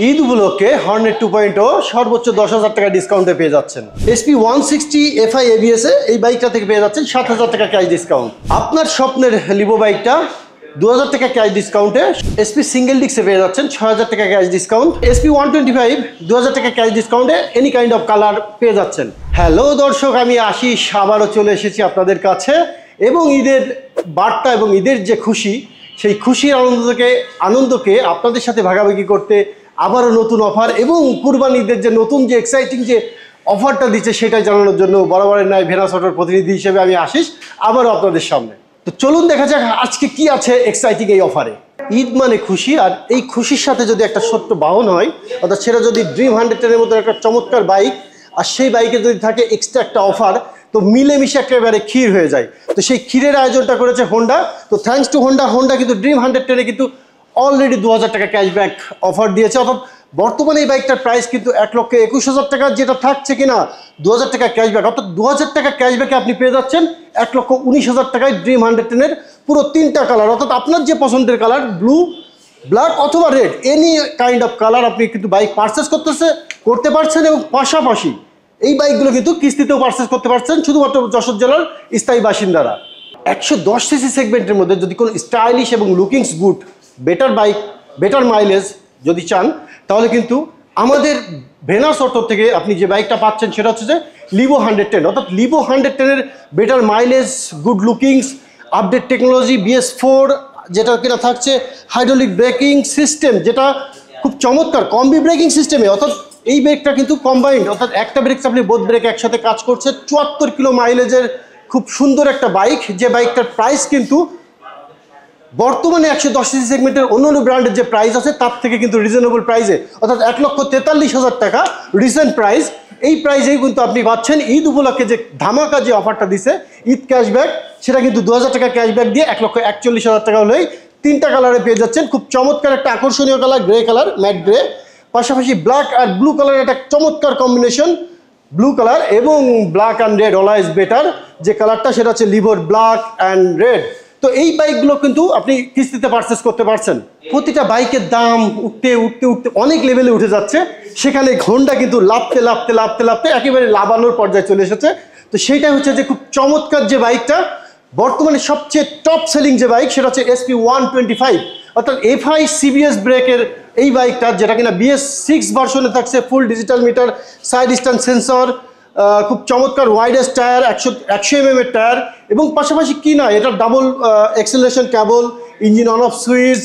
ঈদ উপলক্ষে হর্নেট 2.0 সর্বোচ্চ 10,000 টাকা ডিসকাউন্টে পেয়ে যাচ্ছেন। SP 160 FI ABS এই বাইকটা থেকে পেয়ে যাচ্ছেন 7,000 টাকা ক্যাশ ডিসকাউন্ট। আপনার স্বপ্নের লিভো বাইকটা 2,000 টাকা ক্যাশ ডিসকাউন্টে SP সিঙ্গেল ডিস্কে পেয়ে যাচ্ছেন 6,000 টাকা ক্যাশ ডিসকাউন্ট। SP 125 2,000 টাকা ক্যাশ ডিসকাউন্টে এনি কাইন্ড অফ কালার পেয়ে যাচ্ছেন। হ্যালো দর্শক, আমি আশিস আবারও চলে এসেছি আপনাদের কাছে এবং ঈদের বার্তা এবং ঈদের যে খুশি, সেই খুশির আনন্দকে আপনাদের সাথে ভাগাভাগি করতে আবারও নতুন অফার এবং কুরবানি ঈদের যে নতুন যে এক্সাইটিং যে অফারটা দিচ্ছে সেটাই জানানোর জন্য বরাবরের ন্যায় ভেনাস অটোর প্রতিনিধি হিসেবে আমি আশিস আবারও আপনাদের সামনে। তো চলুন দেখা যাক আজকে কি আছে এক্সাইটিং এই অফারে। ঈদ মানে খুশি, আর এই খুশির সাথে যদি একটা ছোট্ট বাহন হয়, অর্থাৎ সেটা যদি ড্রিম 110-এর মতো একটা চমৎকার বাইক, আর সেই বাইকে যদি থাকে এক্সট্রা একটা অফার, তো মিলেমিশে একেবারে ক্ষীর হয়ে যায়। তো সেই ক্ষীরের আয়োজনটা করেছে হোন্ডা। তো থ্যাঙ্কস টু হোন্ডা কিন্তু ড্রিম 110-এ কিন্তু অলরেডি 2,000 টাকা ক্যাশব্যাক অফার দিয়েছে। অর্থাৎ বর্তমানে এই বাইকটার প্রাইস কিন্তু 1,21,000 টাকা, যেটা থাকছে কিনা 2,000 টাকা ক্যাশব্যাক। অর্থাৎ 2,000 টাকা ক্যাশব্যাকে আপনি পেয়ে যাচ্ছেন 1,19,000 টাকায় ড্রিম 110-এর পুরো 3টা কালার। অর্থাৎ আপনার যে পছন্দের কালার, ব্লু, ব্ল্যাক অথবা red, any kind of colour আপনি কিন্তু বাইক পারচেস করতে পারছেন। এবং পাশাপাশি এই বাইকগুলো কিন্তু কিস্তিতেও পারচেস করতে পারছেন শুধুমাত্র যশোর জেলার স্থায়ী বাসিন্দারা। 110 সিসি সেগমেন্টের মধ্যে যদি কোনো স্টাইলিশ এবং lookings good better bike, better mileage যদি চান, তাহলে কিন্তু আমাদের ভেনাস অটো থেকে আপনি যে বাইকটা পাচ্ছেন সেটা হচ্ছে যে লিভো 110। অর্থাৎ লিভো 110-এর better mileage, good lookings, update technology, BS4 যেটা কিনা থাকছে, হাইড্রোলিক ব্রেকিং সিস্টেম যেটা খুব চমৎকার, কম্বি ব্রেকিং সিস্টেমে। অর্থাৎ এই ব্রেকটা কিন্তু কম্বাইন্ড, অর্থাৎ একটা ব্রেক চাপলে বোধ ব্রেক একসাথে কাজ করছে। 74 কিলো মাইলেজের খুব সুন্দর একটা বাইক, যে বাইকটার প্রাইস কিন্তু বর্তমানে 110 সিসি সেগমেন্টের অন্যান্য ব্র্যান্ডের যে প্রাইস আছে তার থেকে কিন্তু রিজনেবল প্রাইসে, অর্থাৎ 1,43,000 টাকা রিসেন্ট প্রাইস। এই প্রাইসেই কিন্তু আপনি পাচ্ছেন ঈদ উপলক্ষে যে ধামাকা যে অফারটা দিছে ঈদ ক্যাশব্যাক, সেটা কিন্তু 2,000 টাকা ক্যাশব্যাক দিয়ে 1,41,000 টাকা হলেই 3টা কালারে পেয়ে যাচ্ছেন। খুব চমৎকার একটা আকর্ষণীয় colour, grey colour, mat grey, পাশাপাশি ব্ল্যাক আর ব্লু কালারের একটা চমৎকার কম্বিনেশন, ব্লু কালার এবং black and red always better যে কালারটা, সেটা হচ্ছে লিভোর ব্ল্যাক অ্যান্ড রেড। তো এই বাইকগুলো কিন্তু আপনি কিস্তিতে পারচেস করতে পারছেন। প্রতিটা বাইকের দাম উঠতে অনেক লেভেলে উঠে যাচ্ছে, সেখানে হোন্ডা কিন্তু লাফতে একেবারে লাভানোর পর্যায়ে চলে এসেছে। তো সেইটাই হচ্ছে যে খুব চমৎকার যে বাইকটা, বর্তমানে সবচেয়ে টপ সেলিং যে বাইক, সেটা হচ্ছে SP 125। অর্থাৎ FI CBS ব্রেকের এই বাইকটা, যেটা কিনা BS6 ভার্সনে থাকছে, full digital meter, side stand sensor, খুব চমৎকার ওয়াইডেস্ট টায়ার, 100 mm এর টায়ার, এবং পাশাপাশি কি না, এটা double acceleration cable, engine on off switch,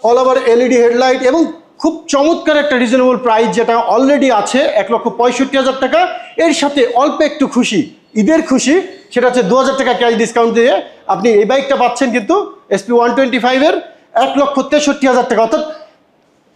all over LED headlight, এবং খুব চমৎকার একটা রিজনেবল প্রাইস যেটা অলরেডি আছে 1,65,000 টাকা। এর সাথে অল্প একটু খুশি, ঈদের খুশি, সেটা হচ্ছে 2,000 টাকা ক্যাশ ডিসকাউন্ট দিয়ে আপনি এই বাইকটা পাচ্ছেন কিন্তু SP 125-এর 1,63,000 টাকা। অর্থাৎ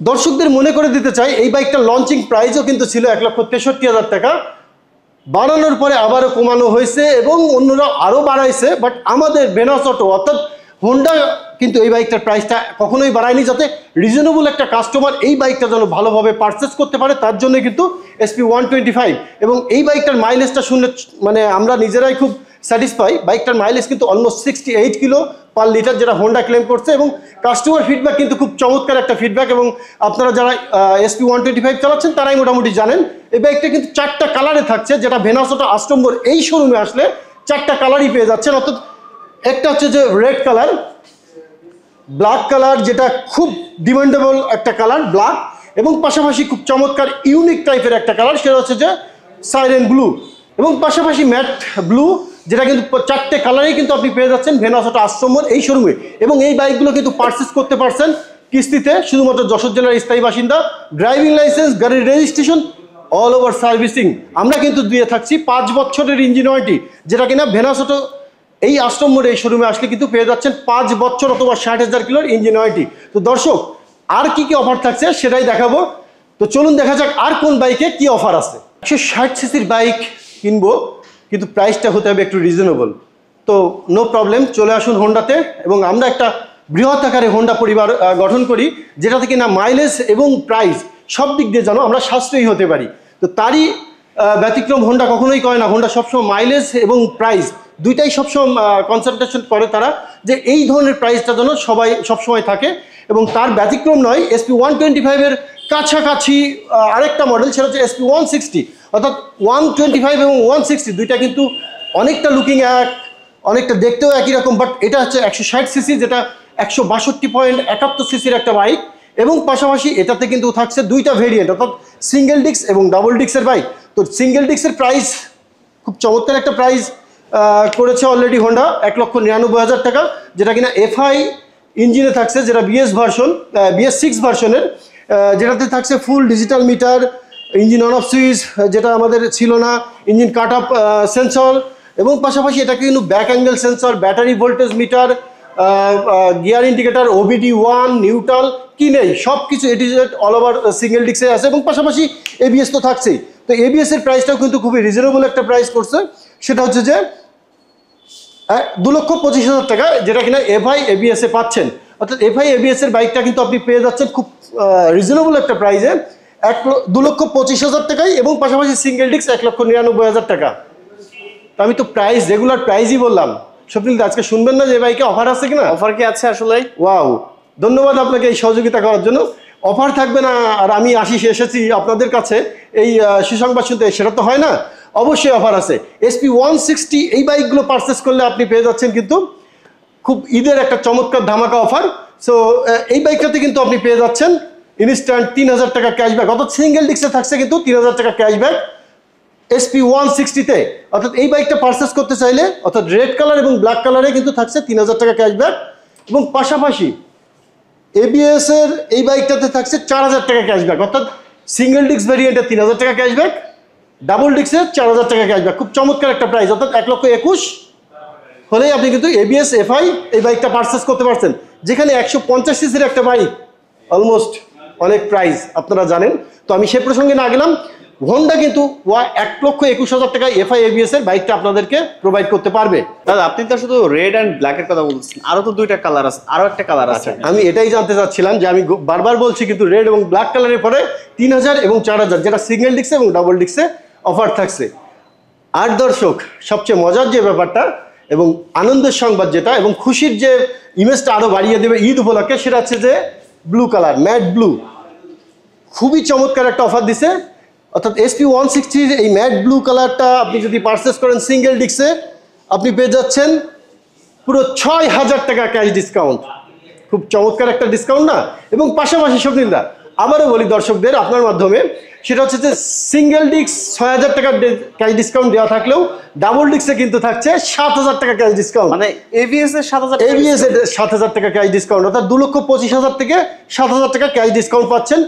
দর্শকদের মনে করে দিতে চাই, এই বাইকটার লঞ্চিং প্রাইসও কিন্তু ছিল 1,63,000 টাকা, বাড়ানোর পরে আবারও কমানো হয়েছে এবং অন্যরা আরও বাড়াইছে। বাট আমাদের ভেনাস অটো অর্থাৎ হোন্ডা কিন্তু এই বাইকটার প্রাইসটা কখনোই বাড়ায়নি, যাতে রিজনেবল একটা কাস্টমার এই বাইকটা যেন ভালোভাবে পারচেস করতে পারে, তার জন্য কিন্তু SP 125। এবং এই বাইকটার মাইলেজটা শুনলে মানে আমরা নিজেরাই খুব স্যাটিসফাই। বাইকটার মাইলেজ কিন্তু অলমোস্ট 68 কিলো পার লিটার, যেটা হোন্ডা ক্লেম করছে, এবং কাস্টমার ফিডব্যাক কিন্তু খুব চমৎকার একটা ফিডব্যাক। এবং আপনারা যারা SP 125 চালাচ্ছেন তারাই মোটামুটি জানেন এই বাইকটা কিন্তু 4টা কালারে থাকছে, যেটা ভেনাস অটো আষ্টম্বর এই শোরুমে আসলে 4টা কালারই পেয়ে যাচ্ছেন। অর্থাৎ একটা হচ্ছে যে রেড কালার, ব্ল্যাক কালার যেটা খুব ডিমান্ডেবল একটা কালার ব্ল্যাক, এবং পাশাপাশি খুব চমৎকার ইউনিক টাইপের একটা কালার, সেটা হচ্ছে যে সাইরেন ব্লু, এবং পাশাপাশি ম্যাট ব্লু, যেটা কিন্তু 4টে কালারেই কিন্তু আপনি পেয়ে যাচ্ছেন ভেনাস অটো আশ্রমর এই শোরুমে। এবং এই বাইকগুলো কিন্তু পারচেস করতে পারছেন কিস্তিতে, শুধুমাত্র যশোর জেলার স্থায়ী বাসিন্দা, ড্রাইভিং লাইসেন্স, গাড়ির রেজিস্ট্রেশন, অল ওভার সার্ভিসিং আমরা কিন্তু দিয়ে থাকছি। 5 বছরের ইঞ্জিন ওয়ারেন্টি, যেটা কিনা ভেনাস অটো এই আশ্রমর এই শোরুমে আসলে কিন্তু পেয়ে যাচ্ছেন 5 বছর অথবা 60,000 কিলোর ইঞ্জিন ওয়ারেন্টি। তো দর্শক, আর কি অফার থাকছে সেটাই দেখাবো। তো চলুন দেখা যাক আর কোন বাইকে কি অফার আছে। 160 সিসির বাইক কিনবো, কিন্তু প্রাইসটা হতে হবে একটু রিজনেবল। তো নো প্রবলেম, চলে আসুন হোন্ডাতে, এবং আমরা একটা বৃহৎ আকারে হোন্ডা পরিবার গঠন করি, যেটা থেকে না মাইলেজ এবং প্রাইস সব দিক দিয়ে যেন আমরা সাশ্রয়ী হতে পারি। তো তারই ব্যতিক্রম হোন্ডা কখনোই করে না। হোন্ডা সবসময় মাইলেজ এবং প্রাইস দুইটাই সবসময় কনসেন্ট্রেশন করে তারা, যে এই ধরনের প্রাইসটা যেন সবাই সবসময় থাকে, এবং তার ব্যতিক্রম নয়। SP 125-এর কাছাকাছি আরেকটা মডেল, সেটা হচ্ছে SP160, অর্থাৎ 125 এবং 160 দুইটা কিন্তু অনেকটা লুকিং এক, অনেকটা দেখতেও একই রকম, বাট এটা হচ্ছে 160 সিসি, যেটা 162.71 সিসির একটা বাইক, এবং পাশাপাশি এটাতে কিন্তু থাকছে দুইটা ভেরিয়েন্ট, অর্থাৎ সিঙ্গেল ডিস্ক এবং ডাবল ডিস্কের বাইক। তো সিঙ্গেল ডিস্কের প্রাইস খুব চমৎকার একটা প্রাইস করেছে অলরেডি হোন্ডা, 1,99,000 টাকা, যেটা কিনা এফআই ইঞ্জিনে থাকছে, যেটা BS6 ভার্সনের, যেটাতে থাকছে full digital meter, engine on off switch যেটা আমাদের ছিল না, ইঞ্জিন কাট অফ সেন্সর, এবং পাশাপাশি এটাকে কিন্তু back angle sensor, battery voltage metre, gear indicator, OBD1, neutral, কি নেই সব কিছু এটিজেড অল ওভার সিঙ্গেল ডিস্কে আছে, এবং পাশাপাশি ABS তো থাকছেই। তো ABS এর প্রাইসটাও কিন্তু খুবই রিজনেবল একটা প্রাইস করছে, সেটা হচ্ছে যে 2,25,000 টাকা, যেটা কিনা এফআই ABS এ পাচ্ছেন। অর্থাৎ এফআই ABS এর বাইকটা কিন্তু আপনি পেয়ে যাচ্ছেন খুব রিজনেবল একটা প্রাইসে 2,25,000 টাকায়, এবং পাশাপাশি সিঙ্গেল ডিস্ক 1,99,000 টাকা। তো আমি তো প্রাইস রেগুলার প্রাইসই বললাম, স্বপ্নিল আজকে শুনবেন না যে বাইকে অফার আছে কিনা? অফার কি আছে আসলে? ওয়াও, ধন্যবাদ আপনাকে এই সহযোগিতা করার জন্য। অফার থাকবে না আর আমি আশিস এসেছি আপনাদের কাছে এই সুসংবাদ শুনতে, সেটা তো হয় না, অবশ্যই অফার আছে। SP160 এই বাইকগুলো পারচেস করলে আপনি পেয়ে যাচ্ছেন কিন্তু খুব ঈদের একটা চমৎকার ধামাকা অফার। সো এই বাইকটাতে কিন্তু আপনি পেয়ে যাচ্ছেন ইনস্ট্যান্ট 3,000 টাকা ক্যাশব্যাক, অর্থাৎ সিঙ্গেল ডিস্কে থাকছে কিন্তু 3,000 টাকা ক্যাশব্যাক SP160-তে। অর্থাৎ এই বাইকটা পারচেস করতে চাইলে, অর্থাৎ রেড কালার এবং ব্ল্যাক কালারে কিন্তু থাকছে 3,000 টাকা ক্যাশব্যাক, এবং পাশাপাশি ABS এর এই বাইকটাতে থাকছে 4,000 টাকা ক্যাশব্যাক, অর্থাৎ সিঙ্গেল ডিস্ক ভ্যারিয়েন্টে 3,000 টাকা ক্যাশব্যাক, ডাবল ডিস্কে 4,000 টাকা ক্যাশব্যাক। খুব চমৎকার একটা প্রাইস, অর্থাৎ 1,21,000 হলেই আপনি কিন্তু ABS FI এই বাইকটা পারচেস করতে পারছেন, যেখানে 150 সিসির একটা বাইক অলমোস্ট অনেক প্রাইস আপনারা জানেন। তো আমি সে প্রসঙ্গে না গেলাম, হোন্ডা কিন্তু 1,21,000 টাকা এফআই ABS এর বাইকটা আপনাদেরকে প্রোভাইড করতে পারবে। দাদা আপনি তো শুধু রেড অ্যান্ড ব্ল্যাকের কথা বলছেন, আরো তো দুইটা কালার আছে, আরো একটা কালার আছে। আমি এটাই জানতে চাচ্ছিলাম যে আমি বারবার বলছি কিন্তু রেড এবং ব্ল্যাক কালারের পরে 3,000 এবং 4,000, যেটা সিঙ্গেল ডিস্কে এবং ডাবল ডিস্কে অফার থাকছে। আর দর্শক, সবচেয়ে মজার যে ব্যাপারটা এবং আনন্দের সংবাদ যেটা, এবং খুশির যে ইমেজটা আরো বাড়িয়ে দেবে ঈদ উপলক্ষে, সেটা হচ্ছে যে ব্লু কালার, ম্যাট ব্লু, খুবই চমৎকার একটা অফার দিছে। অর্থাৎ SP160 এই ম্যাট ব্লু কালারটা আপনি যদি পারচেস করেন সিঙ্গেল ডিস্কে, আপনি পেয়ে যাচ্ছেন পুরো 6,000 টাকা ক্যাশ ডিসকাউন্ট। খুব চমৎকার একটা ডিসকাউন্ট না? এবং পাশাপাশি স্বপ্নিলদা আবারও বলি দর্শকদের আপনার মাধ্যমে, সেটা হচ্ছে যে সিঙ্গেল ডিস্ক 6,000 টাকা ক্যাশ ডিসকাউন্ট দেওয়া থাকলেও ডাবল ডিস্কে কিন্তু থাকছে 7,000 টাকা ক্যাশ ডিসকাউন্ট, মানে ABS এর 7,000 ABS এর 7,000 টাকা ক্যাশ ডিসকাউন্ট, অর্থাৎ 2,25,000 থেকে 7,000 টাকা ক্যাশ ডিসকাউন্ট পাচ্ছেন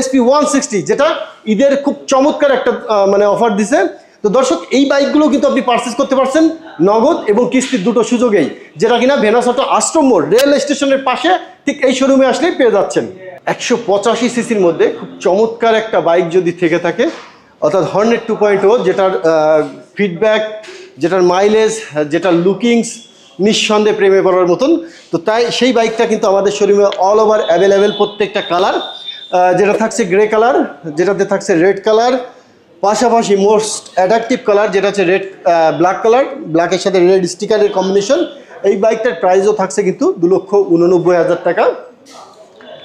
SP160, যেটা ঈদের খুব চমৎকার একটা মানে অফার দিছে। তো দর্শক, এই বাইকগুলো কিন্তু আপনি পারচেস করতে পারছেন নগদ এবং কিস্তির দুটো সুযোগেই, যেটা কিনা ভেনাস অটো আশ্রম মোড় রেল স্টেশনের পাশে ঠিক এই শোরুমে আসলেই পেয়ে যাচ্ছেন। 185 সিসির মধ্যে খুব চমৎকার একটা বাইক যদি থেকে থাকে, অর্থাৎ হর্নেট 2.0, যেটার ফিডব্যাক, যেটার মাইলেজ, যেটার লুকিংস নিঃসন্দেহে প্রেমে পড়ার মতন, তো তাই সেই বাইকটা কিন্তু আমাদের শোরুমে অল ওভার অ্যাভেলেবেল, প্রত্যেকটা কালার, যেটা থাকছে গ্রে কালার, যেটাতে থাকছে রেড কালার, পাশাপাশি মোস্ট অ্যাট্রাকটিভ কালার যেটা হচ্ছে রেড ব্ল্যাক কালার, ব্ল্যাকের সাথে রেড স্টিকারের কম্বিনেশন। এই বাইকটার প্রাইসও থাকছে কিন্তু 2,89,000 টাকা।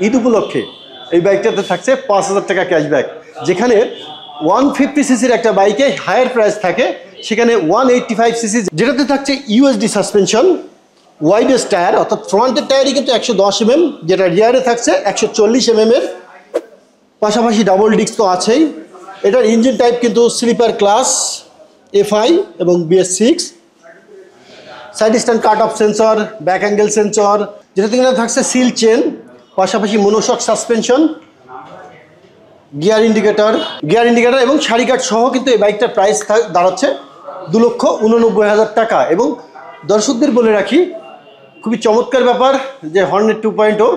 ঈদ উপলক্ষে এই বাইকটাতে থাকছে 5,000 টাকা ক্যাশব্যাক, যেখানে 150 সিসির একটা বাইকে হায়ার প্রাইস থাকে, সেখানে 185 সিসি যেটাতে থাকছে USD সাসপেনশন, ওয়াইডেস্ট টায়ার, অর্থাৎ ফ্রন্টের টায়ারই কিন্তু 110 mm, যেটা রিয়ারে থাকছে 140 mm এর, পাশাপাশি ডাবল ডিস্ক তো আছেই। এটার ইঞ্জিন টাইপ কিন্তু স্লিপার ক্লাস FI এবং BS6, side stand cut off sensor, back angle sensor, যেটাতে কিনা থাকছে সিল চেন, পাশাপাশি মনোশক সাসপেনশন, গিয়ার ইন্ডিকেটর এবং সারি কাট সহ কিন্তু এই বাইকটার প্রাইস দাঁড়াচ্ছে 2,89,000 টাকা। এবং দর্শকদের বলে রাখি, খুবই চমৎকার ব্যাপার যে হর্নেট 2.0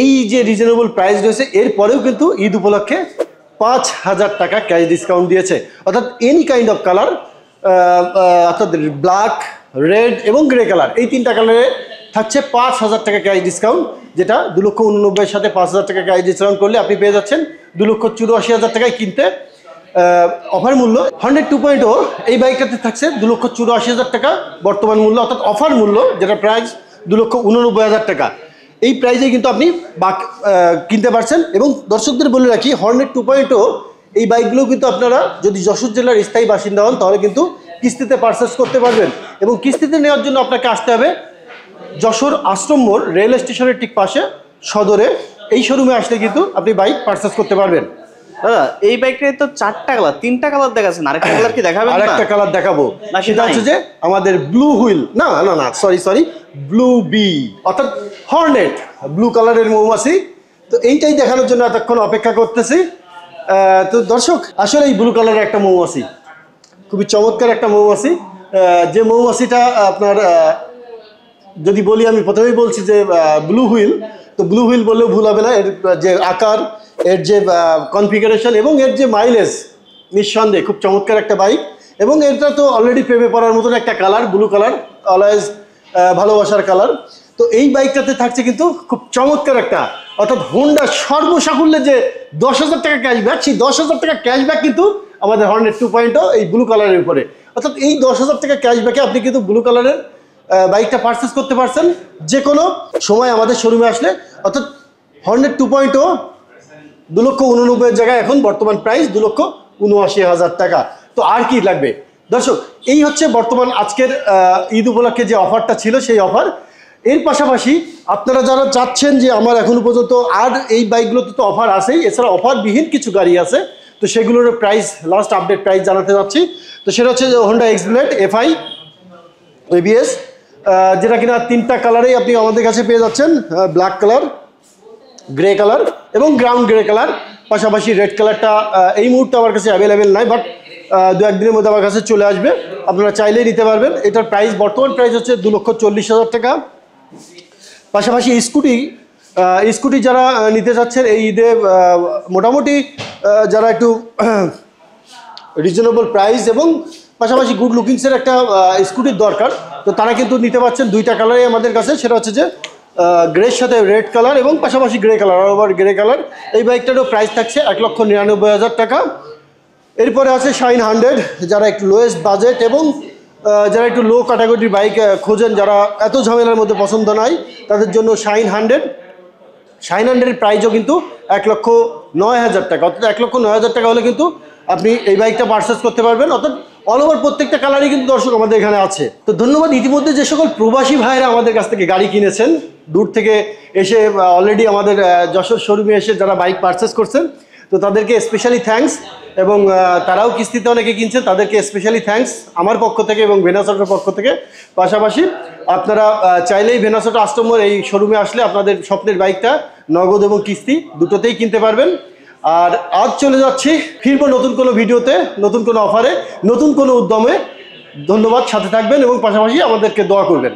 এই যে রিজনেবল প্রাইস রয়েছে, এরপরেও কিন্তু ঈদ উপলক্ষে 5,000 টাকা ক্যাশ ডিসকাউন্ট দিয়েছে, অর্থাৎ এনি কাইন্ড অফ কালার, অর্থাৎ ব্ল্যাক, রেড এবং গ্রে কালার, এই তিনটা কালারে থাকছে 5,000 টাকা ক্যাশ ডিসকাউন্ট, যেটা 2,89,000 সাথে 5,000 টাকা ক্যাশ ডিসকাউন্ট করলে আপনি পেয়ে যাচ্ছেন 2,84,000 টাকায় কিনতে। অফার মূল্য হর্নেট 2.0 এই বাইকটাতে থাকছে 2,84,000 টাকা বর্তমান মূল্য, অর্থাৎ অফার মূল্য যেটা প্রাইস 2,89,000 টাকা। এই প্রাইজে কিন্তু আপনি কিনতে পারছেন। এবং দর্শকদের বলে রাখি, হর্নেট 2.0 এই বাইকগুলো কিন্তু আপনারা যদি যশোর জেলার স্থায়ী বাসিন্দা হন তাহলে কিন্তু কিস্তিতে পারচেস করতে পারবেন। এবং কিস্তিতে নেওয়ার জন্য আপনাকে আসতে হবে যশোর আশ্রম মোড় রেল স্টেশনের ঠিক পাশে সদরে। এই শোরুমে আসলে কিন্তু আপনি বাইক পারচেস করতে পারবেন। দাদা এই বাইকটায় তো 4টা কালার, 3টা কালার দেখাচ্ছেন, আরেকটা কালার কি দেখাবেন? আরেকটা কালার দেখাবো, না, সেটা হচ্ছে যে আমাদের ব্লু হুইল, না না না সরি ব্লু বি, অর্থাৎ হর্নেট ব্লু কালারের মৌমাছি। তো এইটাই দেখানোর জন্য এতক্ষণ অপেক্ষা করতেছি। তো দর্শক, আসলে এই ব্লু কালারের একটা মৌমাছি, খুবই চমৎকার একটা মৌমাছি। যে মৌমাছিটা আপনার যদি বলি, আমি প্রথমেই বলছি যে ব্লু হুইল, তো ব্লু হুইল বললেও ভুল হবে না। এর যে আকার, এর যে কনফিগারেশন এবং এর যে মাইলেজ, নিঃসন্দেহে খুব চমৎকার একটা বাইক। এবং এটা তো অলরেডি প্রেমে পড়ার মতন একটা কালার, ব্লু কালার, অলওয়েজ ভালোবাসার কালার। তো এই বাইকটাতে থাকছে কিন্তু খুব চমৎকার একটা, অর্থাৎ হোন্ডা সর্বসাকুল্যে যে 10,000 টাকা ক্যাশব্যাক, সেই 10,000 টাকা ক্যাশব্যাক কিন্তু আমাদের হর্নেট 2.0 এই ব্লু কালারের উপরে। অর্থাৎ এই 10,000 টাকা ক্যাশব্যাকে আপনি কিন্তু ব্লু কালারের বাইকটা পারচেস করতে পারছেন যে কোনো সময় আমাদের শোরুমে আসলে। অর্থাৎ হর্নেট 2.0 2,89,000 জায়গায় এখন বর্তমান প্রাইস 2,79,000 টাকা। তো আর কি লাগবে দর্শক? এই হচ্ছে বর্তমান আজকের ঈদ উপলক্ষে যে অফারটা ছিল সেই অফার। এর পাশাপাশি আপনারা যারা চাচ্ছেন যে আমার এখনো পর্যন্ত আর এই বাইকগুলোতে তো অফার আছেই, এছাড়া অফারবিহীন কিছু গাড়ি আছে, তো সেগুলোর প্রাইস, লাস্ট আপডেট প্রাইস জানাতে যাচ্ছি। তো সেটা হচ্ছে হোন্ডা এক্সব্লেড FI ABS, যেটা কিনা 3টা কালারেই আপনি আমাদের কাছে পেয়ে যাচ্ছেন, ব্ল্যাক কালার, গ্রে কালার এবং গ্রাউন্ড গ্রে কালার। পাশাপাশি রেড কালারটা এই মুহূর্তে আমার কাছে অ্যাভেলেবেল নাই, বাট 2-1 দিনের মধ্যে আমার কাছে চলে আসবে, আপনারা চাইলেই নিতে পারবেন। এটার প্রাইস, বর্তমান প্রাইস হচ্ছে 2,40,000 টাকা। পাশাপাশি স্কুটি যারা নিতে চাচ্ছেন এই ঈদে, মোটামুটি যারা একটু রিজনেবল প্রাইস এবং পাশাপাশি গুড লুকিংসের একটা স্কুটির দরকার, তো তারা কিন্তু নিতে পারছেন। 2টা কালারই আমাদের কাছে, সেটা হচ্ছে যে গ্রের সাথে রেড কালার এবং পাশাপাশি grey colour, all over grey colour. এই বাইকটারও প্রাইস থাকছে 1,99,000 টাকা। এরপরে আছে শাইন 100, যারা একটু লোয়েস্ট বাজেট এবং যারা একটু লো ক্যাটাগরির বাইক খোঁজেন, যারা এত ঝামেলার মধ্যে পছন্দ নয়, তাদের জন্য শাইন 100-এর প্রাইসও কিন্তু 1,09,000 টাকা। অর্থাৎ 1,09,000 টাকা হলে কিন্তু আপনি এই বাইকটা পারচেস করতে পারবেন। অর্থাৎ অল ওভার প্রত্যেকটা কালারই কিন্তু দর্শক আমাদের এখানে আছে। তো ধন্যবাদ ইতিমধ্যে যে সকল প্রবাসী ভাইরা আমাদের কাছ থেকে গাড়ি কিনেছেন, দূর থেকে এসে অলরেডি আমাদের যশোর শোরুমে এসে যারা বাইক পারচেস করছেন, তো তাদেরকে স্পেশালি থ্যাঙ্কস। এবং তারাও কিস্তিতে অনেকে কিনছে, তাদেরকে স্পেশালি থ্যাঙ্কস আমার পক্ষ থেকে এবং ভেনাসোটার পক্ষ থেকে। পাশাপাশি আপনারা চাইলেই ভেনাসোটা আশ্রমের এই শোরুমে আসলে আপনাদের স্বপ্নের বাইকটা নগদ এবং কিস্তি দুটোতেই কিনতে পারবেন। আর আজ চলে যাচ্ছি, ফিরবো নতুন কোনো ভিডিওতে, নতুন কোনো অফারে, নতুন কোনো উদ্যমে। ধন্যবাদ, সাথে থাকবেন এবং পাশাপাশি আমাদেরকে দোয়া করবেন।